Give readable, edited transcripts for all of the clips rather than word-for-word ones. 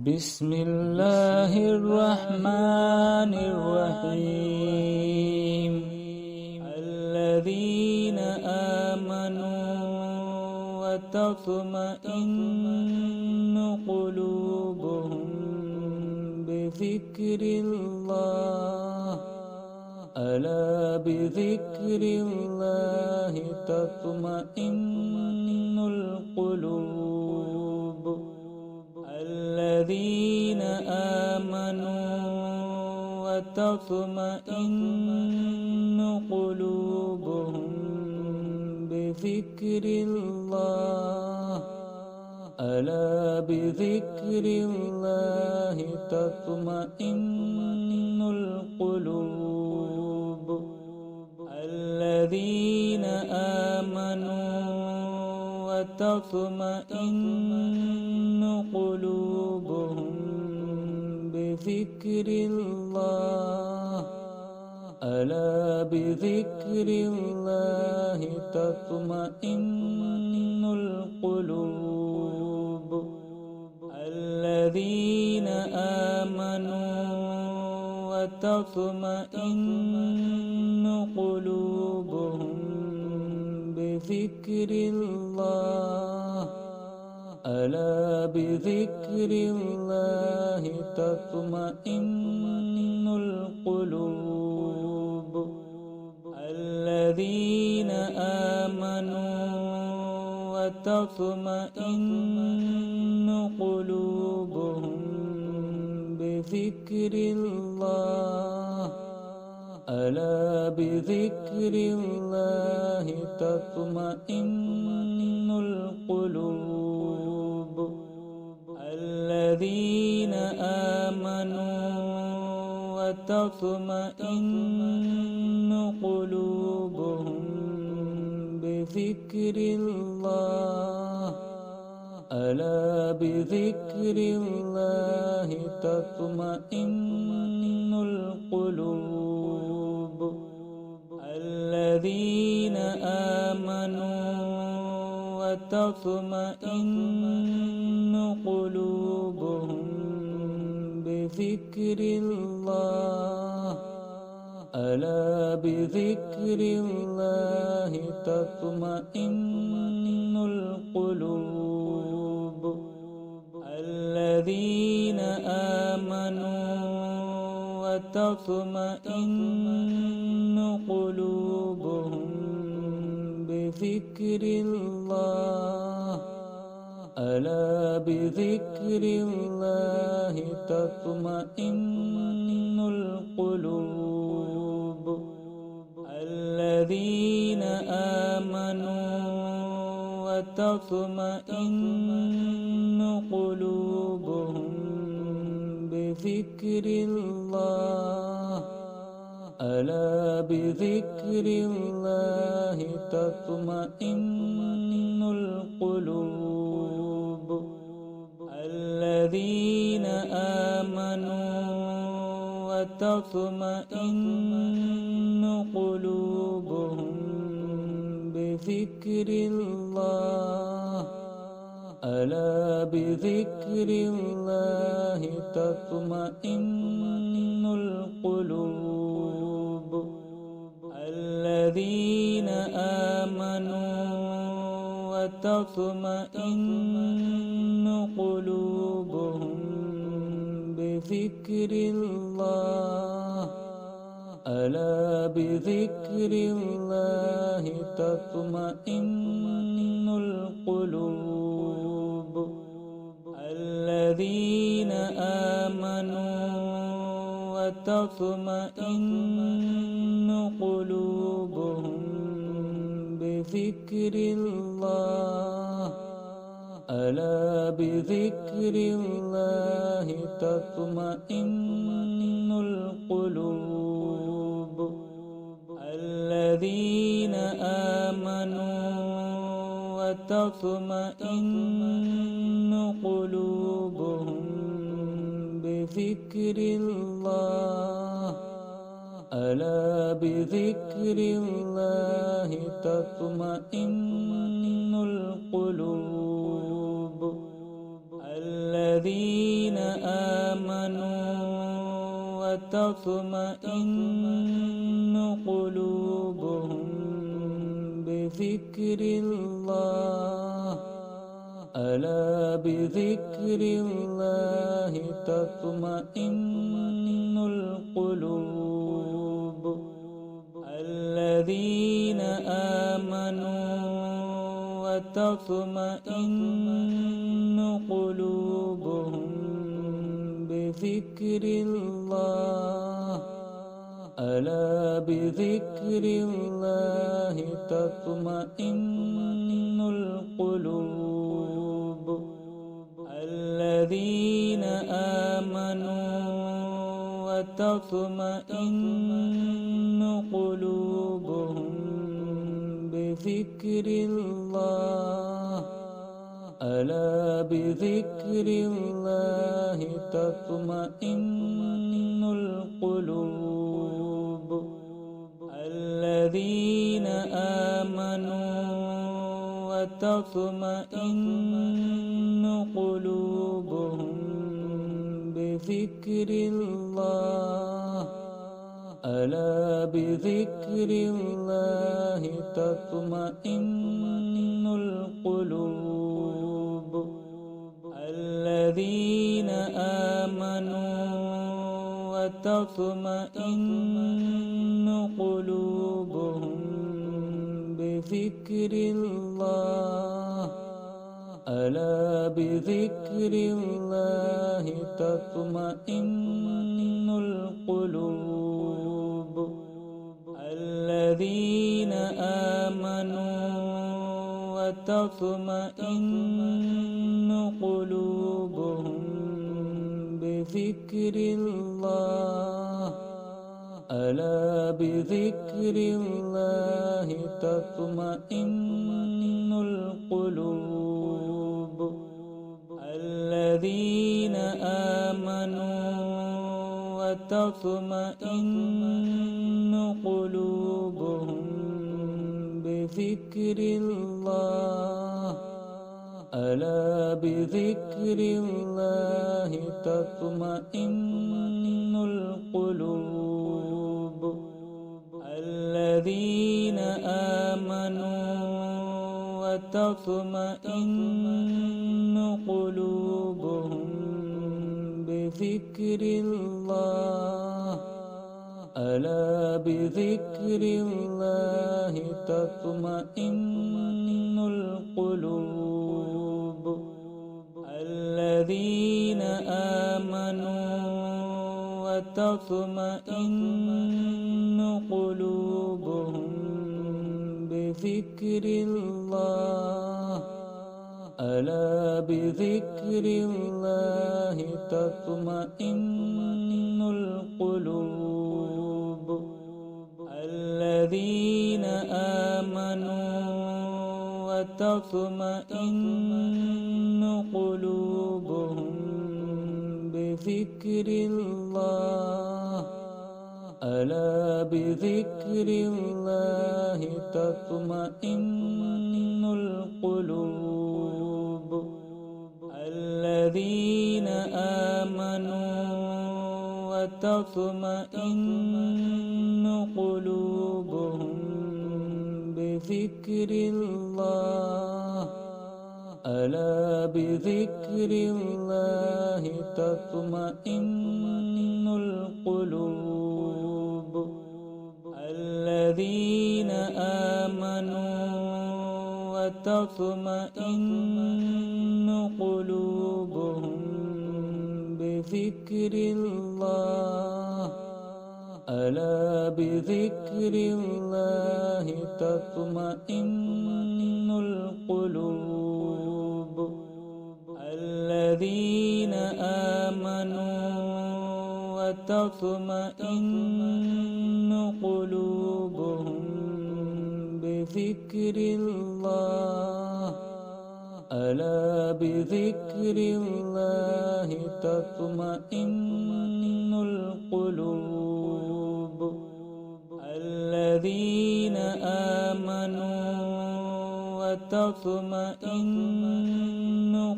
بسم الله الرحمن الرحيم. الذين آمنوا وتطمئن قلوبهم بذكر الله، ألا بذكر الله تطمئن القلوب. الذين آمنوا وتطمئن قلوبهم بذكر الله، ألا بذكر الله تطمئن القلوب. الذين آمنوا وتطمئن قلوبهم بذكر الله، ألا بذكر الله تطمئن القلوب. الذين آمنوا وتطمئن قلوبهم بذكر الله، ألا بذكر الله تطمئن القلوب. الذين آمنوا وتطمئن قلوبهم بذكر الله، ألا بذكر الله تطمئن القلوب. الذين آمنوا وتطمئن قلوبهم بذكر الله، ألا بذكر الله تطمئن القلوب. الذين آمنوا وتطمئن قلوبهم بذكر الله، ألا بذكر الله تطمئن القلوب. الذين آمنوا وتطمئن قلوبهم بذكر الله، ألا بذكر الله تطمئن القلوب. الذين آمنوا وتطمئن قلوبهم بذكر الله، ألا بذكر الله تطمئن القلوب. الذين آمنوا وتطمئن قلوبهم بذكر الله، ألا بذكر الله تطمئن القلوب. الذين آمنوا وتطمئن قلوبهم بذكر الله، ألا بذكر الله تطمئن القلوب. الذين آمنوا وتطمئن قلوبهم بذكر الله، ألا بذكر الله تطمئن القلوب. الذين آمنوا وتطمئن قلوبهم بذكر الله، ألا بذكر الله تطمئن القلوب. الذين آمنوا وتطمئن قلوبهم بذكر الله ألا بذكر الله تطمئن القلوب الذين آمنوا وتطمئن قلوبهم بذكر الله ألا بذكر الله تطمئن القلوب الذين آمنوا وتطمئن قلوبهم بذكر الله ألا بذكر الله تطمئن القلوب الذين آمنوا وتطمئن قلوبهم بذكر الله ألا بذكر الله تطمئن القلوب الذين آمنوا وتطمئن قلوبهم بذكر الله ألا بذكر الله تطمئن القلوب الذين آمنوا وتطمئن قلوبهم بذكر الله ألا بذكر الله تطمئن القلوب الذين آمنوا وتطمئن قلوبهم بذكر الله ألا بذكر الله تطمئن القلوب الذين آمنوا وتطمئن قلوبهم بذكر الله ألا بذكر الله تطمئن القلوب الذين آمنوا وتطمئن قلوبهم بذكر الله ألا بذكر الله تطمئن القلوب الذين آمنوا وتطمئن قلوبهم بذكر الله ألا بذكر الله تطمئن القلوب الذين آمنوا وتطمئن قلوبهم بذكر الله ألا بذكر الله تطمئن القلوب الذين آمنوا وتطمئن قلوبهم بذكر الله ألا بذكر الله تطمئن القلوب الذين آمنوا وتطمئن قلوبهم بذكر الله ألا بذكر الله تطمئن القلوب الذين آمنوا وتطمئن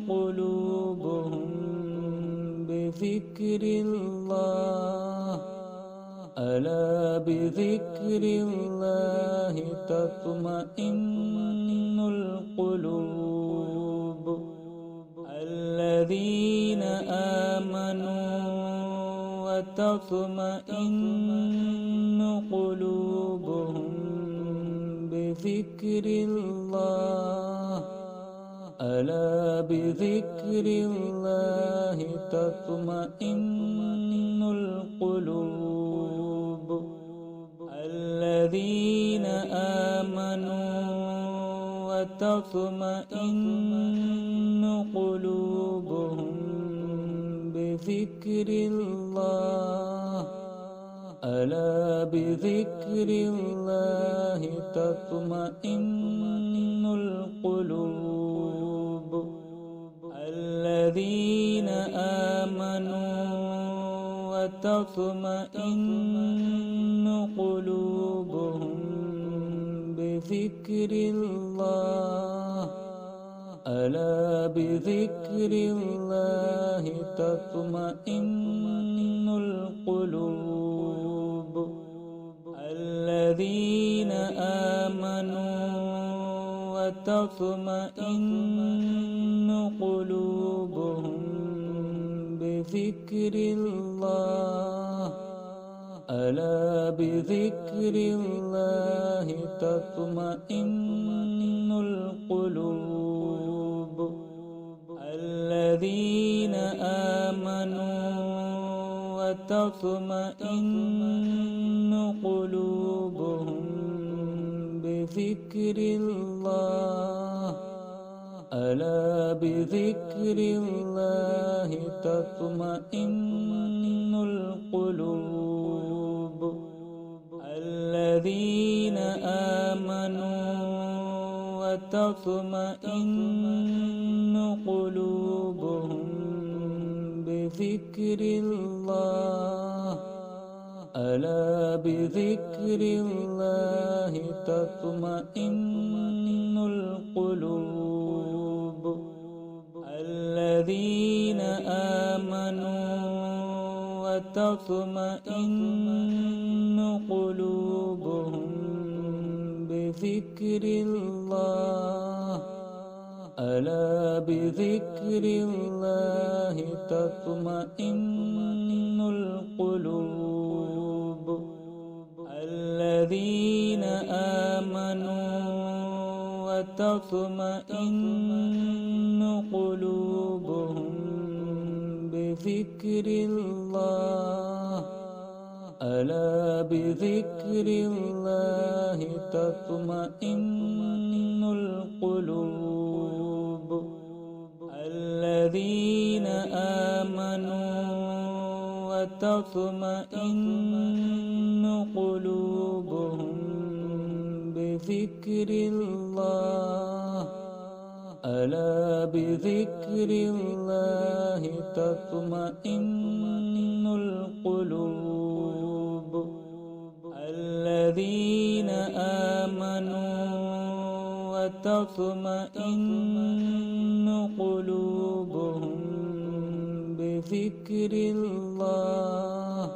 قلوبهم بذكر الله ألا بذكر الله تطمئن القلوب الذين آمنوا وتطمئن قلوبهم بذكر الله ألا بذكر الله تطمئن القلوب الذين آمنوا وتطمئن قلوبهم بذكر الله ألا بذكر الله تطمئن القلوب الذين آمنوا وتطمئن قلوبهم بذكر الله ألا بذكر الله تطمئن القلوب الذين آمنوا وتطمئن قلوبهم بذكر الله ألا بذكر الله تطمئن القلوب الذين آمنوا وتطمئن قلوبهم بذكر الله ألا بذكر الله تطمئن القلوب الذين آمنوا وتطمئن قلوبهم بذكر الله ألا بذكر الله تطمئن القلوب الذين آمنوا وتطمئن قلوبهم بذكر الله ألا بذكر الله تطمئن القلوب الذين آمنوا وتطمئن قلوبهم بذكر الله ألا بذكر الله تطمئن القلوب الذين آمنوا وتطمئن قلوبهم بذكر الله ألا بذكر الله تطمئن القلوب الذين آمنوا وتطمئن قلوبهم بذكر الله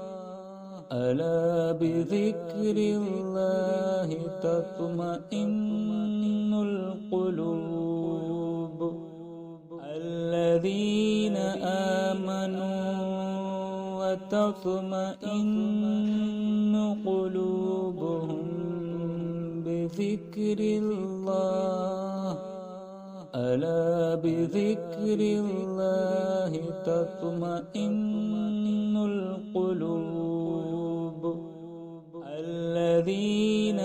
ألا بذكر الله تطمئن القلوب الذين آمنوا وتطمئن قلوبهم بذكر الله ألا بذكر الله تطمئن القلوب الذين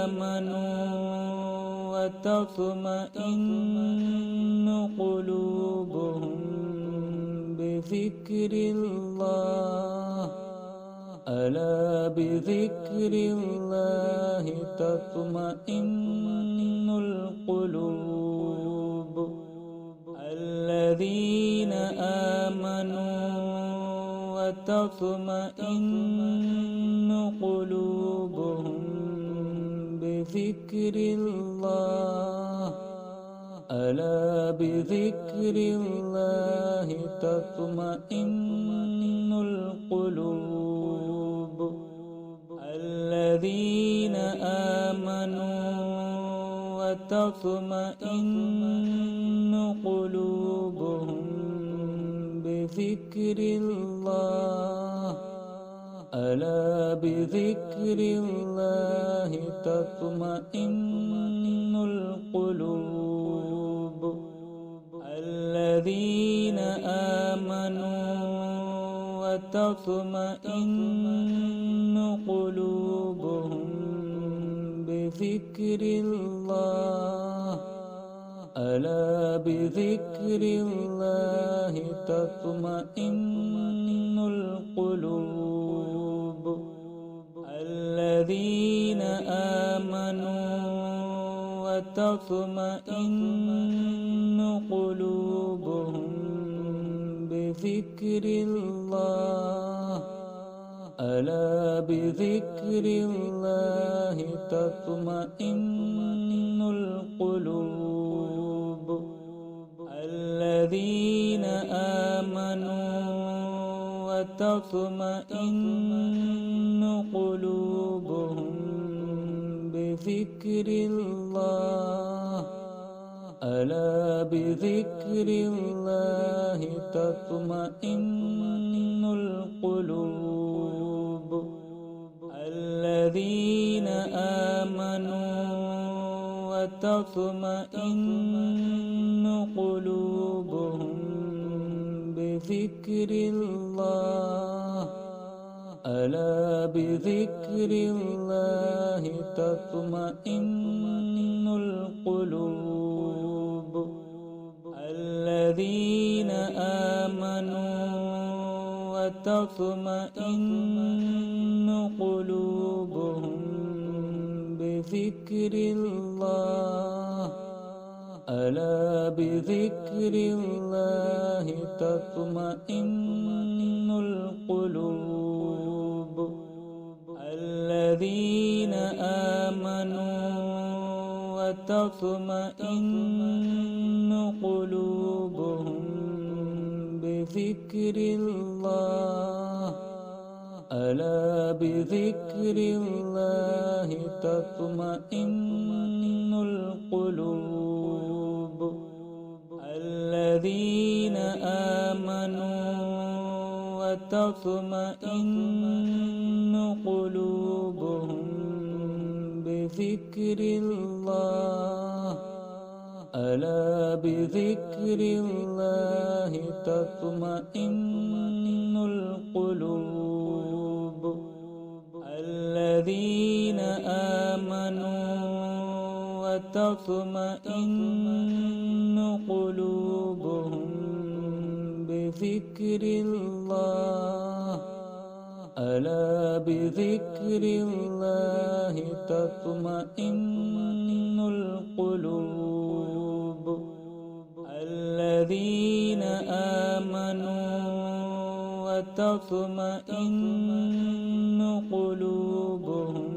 آمنوا وتطمئن قلوبهم بذكر الله ألا بذكر الله تطمئن القلوب الذين آمنوا وتطمئن قلوبهم بذكر الله ألا بذكر الله تطمئن القلوب الذين آمنوا وتطمئن قلوبهم بذكر الله ألا بذكر الله تطمئن القلوب الذين آمنوا وتطمئن قلوبهم بذكر الله ألا بذكر الله تطمئن القلوب الذين آمنوا وتطمئن قلوبهم بذكر الله ألا بذكر الله تطمئن القلوب الذين آمنوا وتطمئن قلوبهم بذكر الله ألا بذكر الله تطمئن القلوب الذين آمنوا وتطمئن قلوبهم بذكر الله ألا بذكر الله تطمئن القلوب الذين آمنوا وتطمئن قلوبهم بذكر الله ألا بذكر الله تطمئن القلوب الذين آمنوا وتطمئن قلوبهم بذكر الله ألا بذكر الله تطمئن القلوب الذين آمنوا وتطمئن قلوبهم بذكر الله ألا بذكر الله تطمئن القلوب الذين آمنوا وتطمئن قلوبهم بذكر الله ألا بذكر الله تطمئن القلوب الذين آمنوا وتطمئن قلوبهم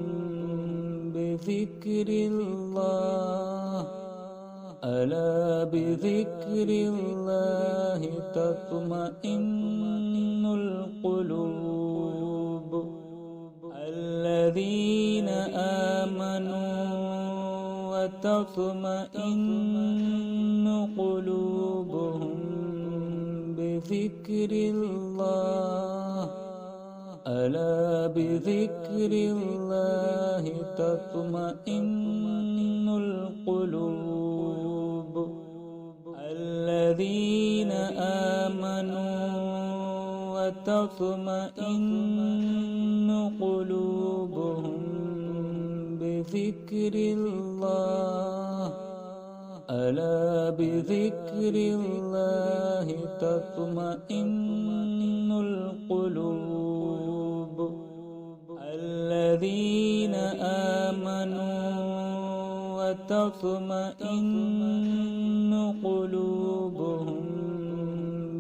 بذكر الله ألا بذكر الله تطمئن القلوب الذين آمنوا وتطمئن قلوبهم بذكر الله ألا بذكر الله تطمئن القلوب الذين آمنوا وتطمئن قلوبهم بذكر الله ألا بذكر الله تطمئن القلوب الذين آمنوا وتطمئن قلوبهم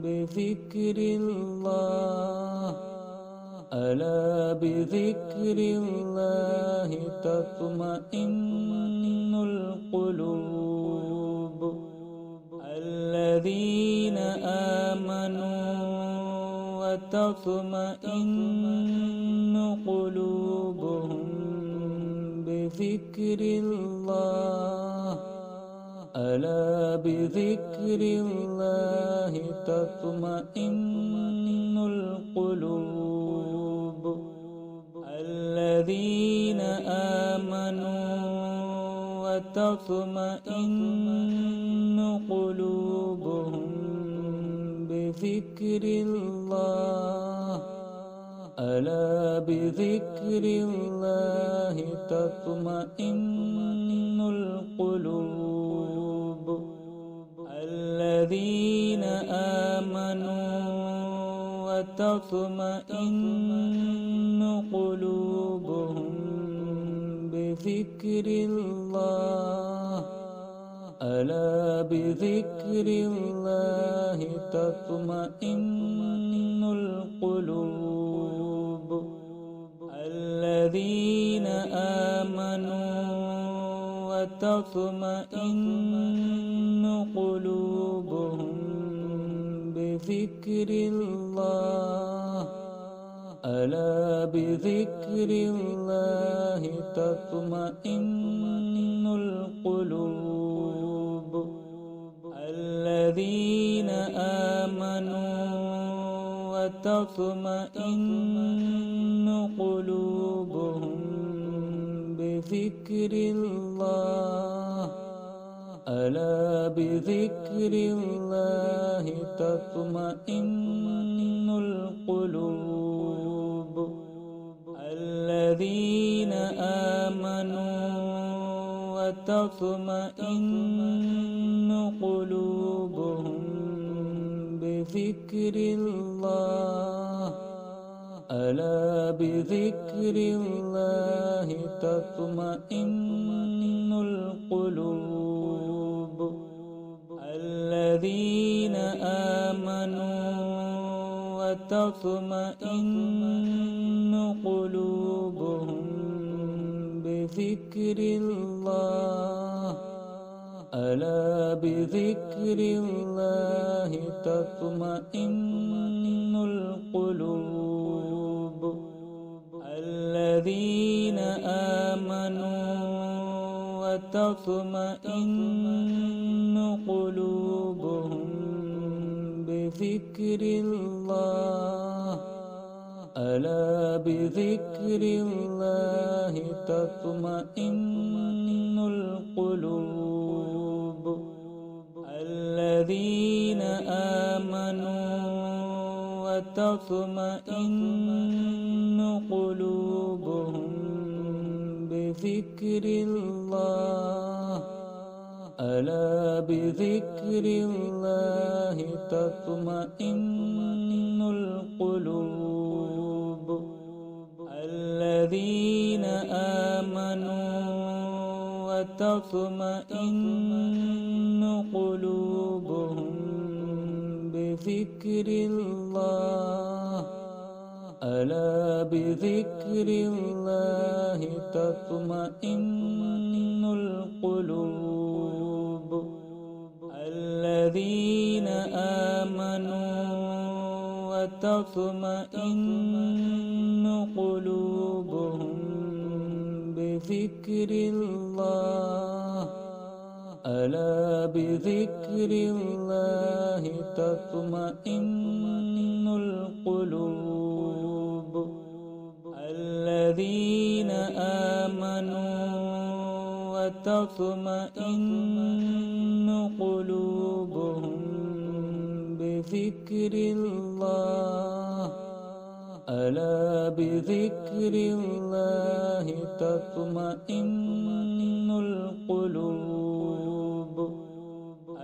بذكر الله ألا بذكر الله تطمئن القلوب الذين آمنوا وتطمئن قلوبهم بذكر الله ألا بذكر الله تطمئن القلوب الذين آمنوا وتطمئن قلوبهم بذكر الله ألا بذكر الله تطمئن القلوب الذين آمنوا وتطمئن قلوبهم بذكر الله ألا بذكر الله تطمئن القلوب الذين آمنوا وتطمئن قلوبهم بذكر الله ألا بذكر الله تطمئن القلوب الذين آمنوا وتطمئن قلوبهم بذكر الله ألا بذكر الله تطمئن القلوب الذين آمنوا وتطمئن قلوبهم بذكر الله ألا بذكر الله تطمئن القلوب الذين آمنوا وتطمئن قلوبهم بذكر الله ألا بذكر الله تطمئن القلوب الذين آمنوا وتطمئن قلوبهم بذكر الله ألا بذكر الله تطمئن القلوب الذين آمنوا وتطمئن قلوبهم بذكر الله ألا بذكر الله تطمئن القلوب الذين آمنوا وتطمئن قلوبهم بذكر الله ألا بذكر الله تطمئن القلوب الذين آمنوا وتطمئن قلوبهم بذكر الله ألا بذكر الله تطمئن القلوب الذين آمنوا وتطمئن قلوبهم بذكر الله ألا بذكر الله تطمئن القلوب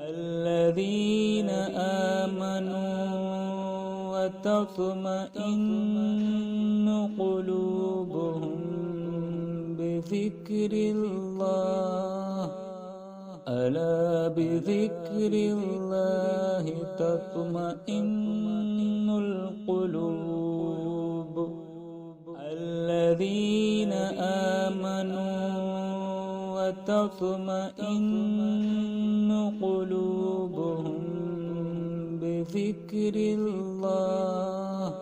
الذين آمنوا وتطمئن قلوبهم بذكر الله ألا بذكر الله تطمئن القلوب الذين آمنوا وتطمئن قلوبهم بذكر الله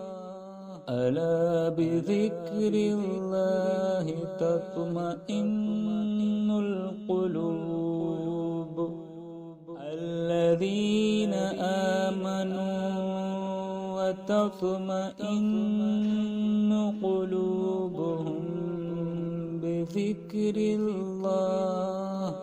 ألا بذكر الله تطمئن القلوب الذين آمنوا وتطمئن قلوبهم بذكر الله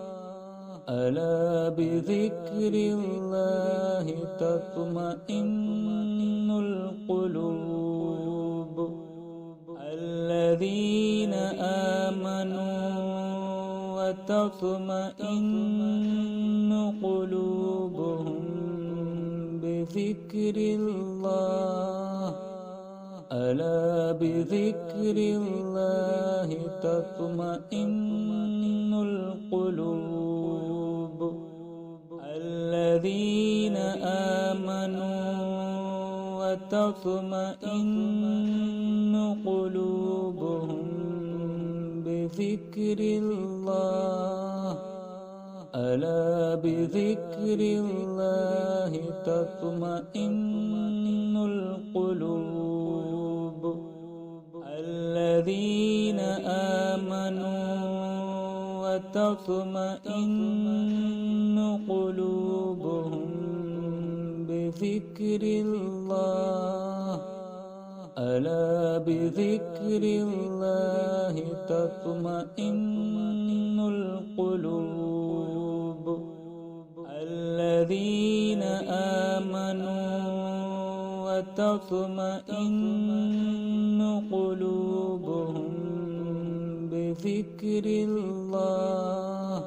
ألا بذكر الله تطمئن القلوب الذين آمنوا وتطمئن قلوبهم بذكر الله ألا بذكر الله تطمئن القلوب الذين آمنوا وتطمئن قلوبهم بذكر الله ألا بذكر الله تطمئن القلوب الذين آمنوا وتطمئن قلوبهم بذكر الله ألا بذكر الله تطمئن القلوب الذين آمنوا وتطمئن قلوبهم بذكر الله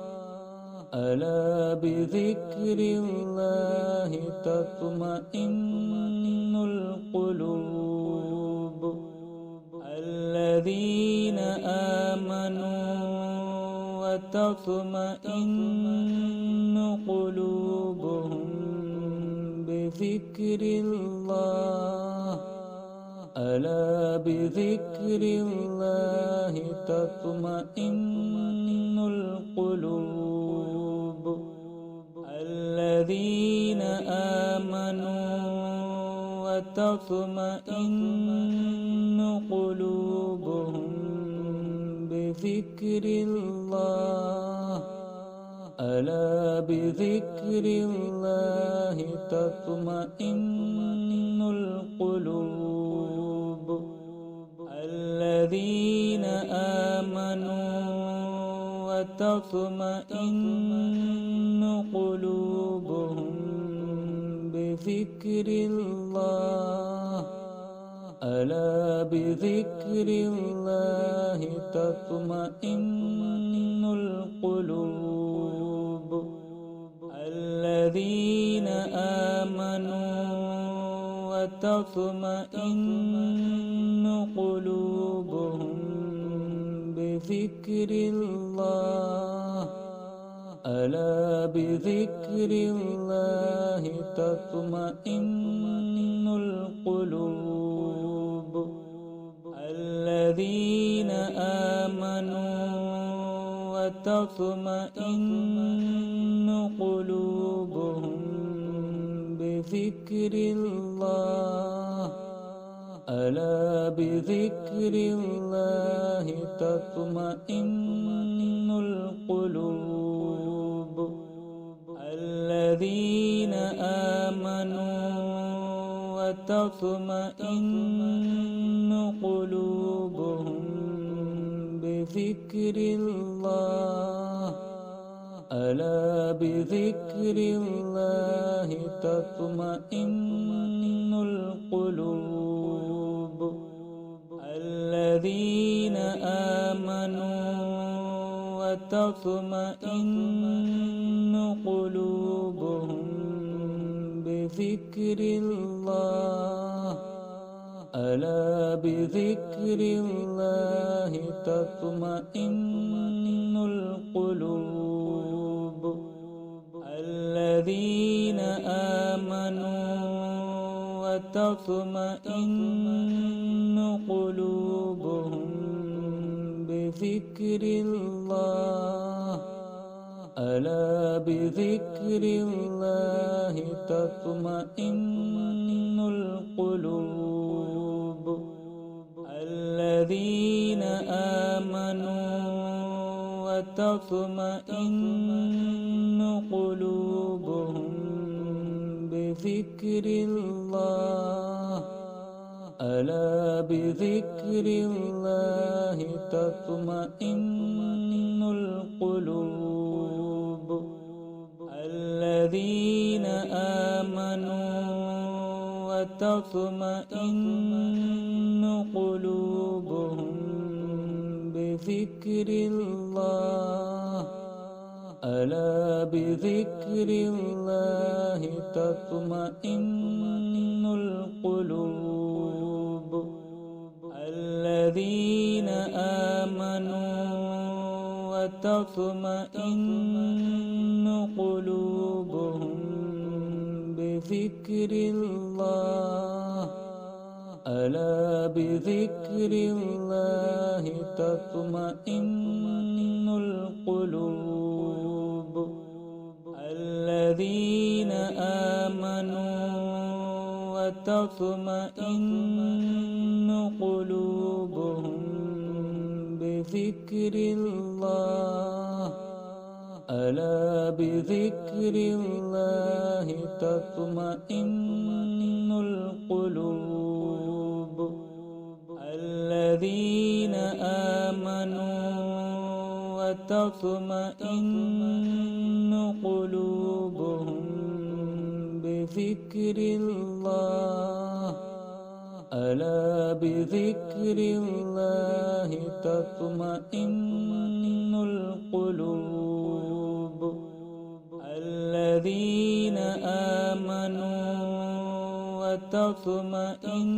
ألا بذكر الله تطمئن القلوب الذين آمنوا وتطمئن قلوبهم بذكر الله ألا بذكر الله تطمئن القلوب الذين آمنوا وتطمئن قلوبهم بذكر الله ألا بذكر الله تطمئن القلوب الذين آمنوا وتطمئن قلوبهم بذكر الله ألا بذكر الله تطمئن القلوب الذين آمنوا وتطمئن قلوبهم بذكر الله ألا بذكر الله تطمئن القلوب الذين آمنوا وتطمئن قلوبهم بذكر الله ألا بذكر الله تطمئن القلوب الذين آمنوا وتطمئن قلوبهم بذكر الله ألا بذكر الله تطمئن القلوب الذين آمنوا وتطمئن قلوبهم بذكر الله ألا بذكر الله تطمئن القلوب الذين آمنوا وتطمئن قلوبهم بذكر الله ألا بذكر الله تطمئن القلوب الذين آمنوا وتطمئن قلوبهم بذكر الله ألا بذكر الله تطمئن القلوب الذين آمنوا وتطمئن قلوبهم بذكر الله ألا بذكر الله تطمئن القلوب الذين آمنوا وتطمئن قلوبهم بذكر الله ألا بذكر الله تطمئن القلوب الذين آمنوا وتطمئن قلوبهم بذكر الله ألا بذكر الله تطمئن القلوب الذين آمنوا وتطمئن قلوبهم بذكر الله ألا بذكر الله تطمئن القلوب الذين آمنوا وتطمئن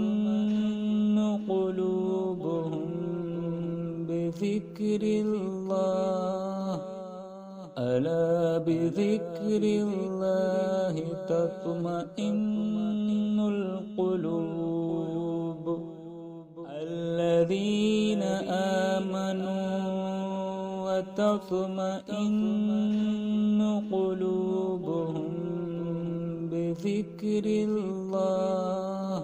قلوبهم بذكر الله ألا بذكر الله تطمئن القلوب الذين آمنوا وتطمئن قلوبهم بذكر الله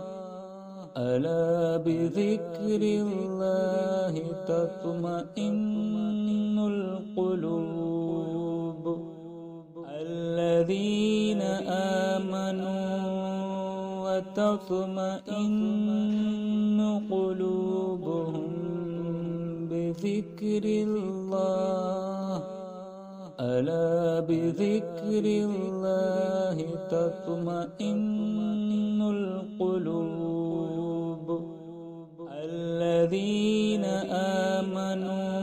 ألا بذكر الله تطمئن القلوب الذين آمنوا وتطمئن قلوبهم بذكر الله ألا بذكر الله تطمئن القلوب الذين آمنوا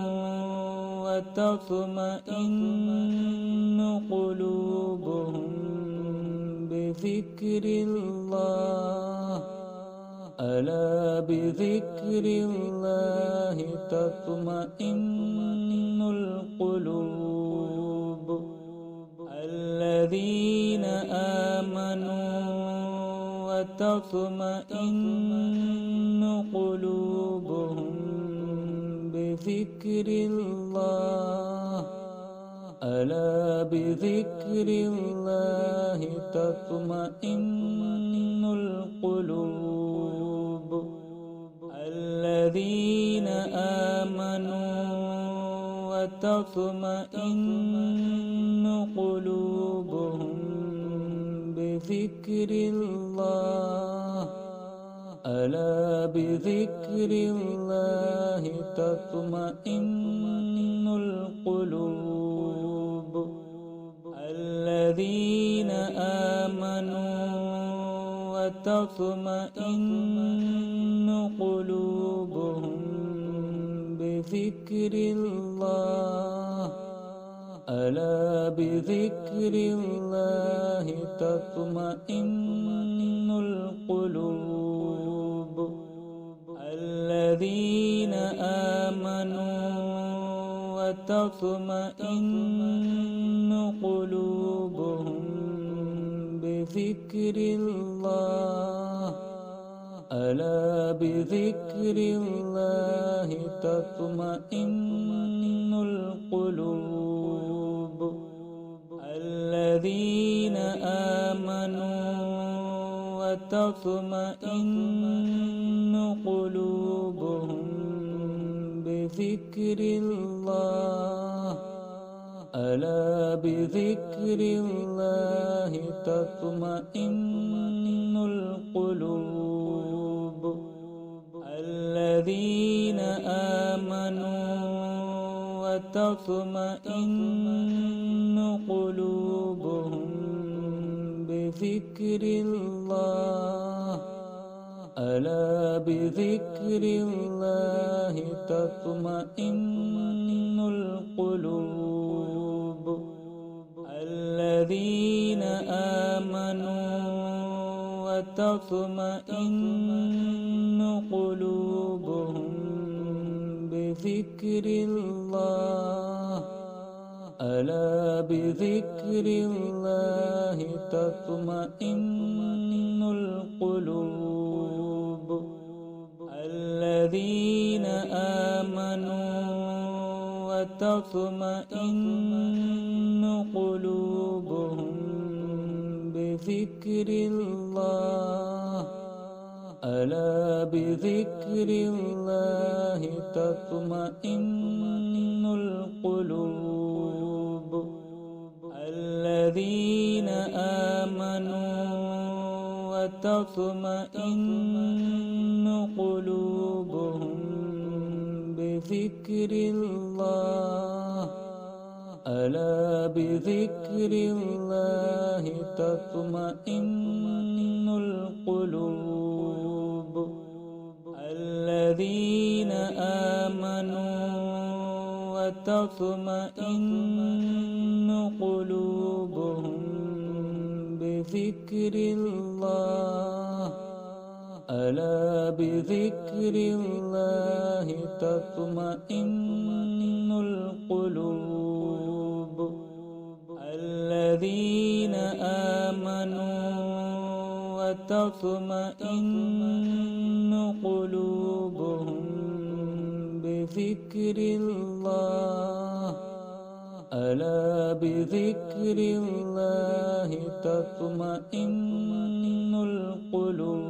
وتطمئن قلوبهم بذكر الله ألا بذكر الله تطمئن القلوب الذين آمنوا وتطمئن قلوبهم بذكر الله ألا بذكر الله تطمئن القلوب الذين آمنوا وتطمئن قلوبهم بذكر الله ألا بذكر الله تطمئن القلوب الذين آمنوا وتطمئن قلوبهم بذكر الله ألا بذكر الله تطمئن القلوب الذين آمنوا وتطمئن قلوبهم بذكر الله ألا بذكر الله تطمئن القلوب الذين آمنوا وتطمئن قلوبهم بذكر الله ألا بذكر الله تطمئن القلوب الذين آمنوا وتطمئن قلوبهم بذكر الله ألا بذكر الله تطمئن القلوب الذين آمنوا وتطمئن قلوبهم بذكر الله ألا بذكر الله تطمئن القلوب الذين آمنوا وتطمئن قلوبهم بذكر الله ألا بذكر الله تطمئن القلوب الذين آمنوا وتطمئن قلوبهم بذكر الله ألا بذكر الله تطمئن القلوب الذين آمنوا وتطمئن قلوبهم بذكر الله ألا بذكر الله تطمئن القلوب الذين آمنوا وتطمئن قلوبهم بذكر الله ألا بذكر الله تطمئن القلوب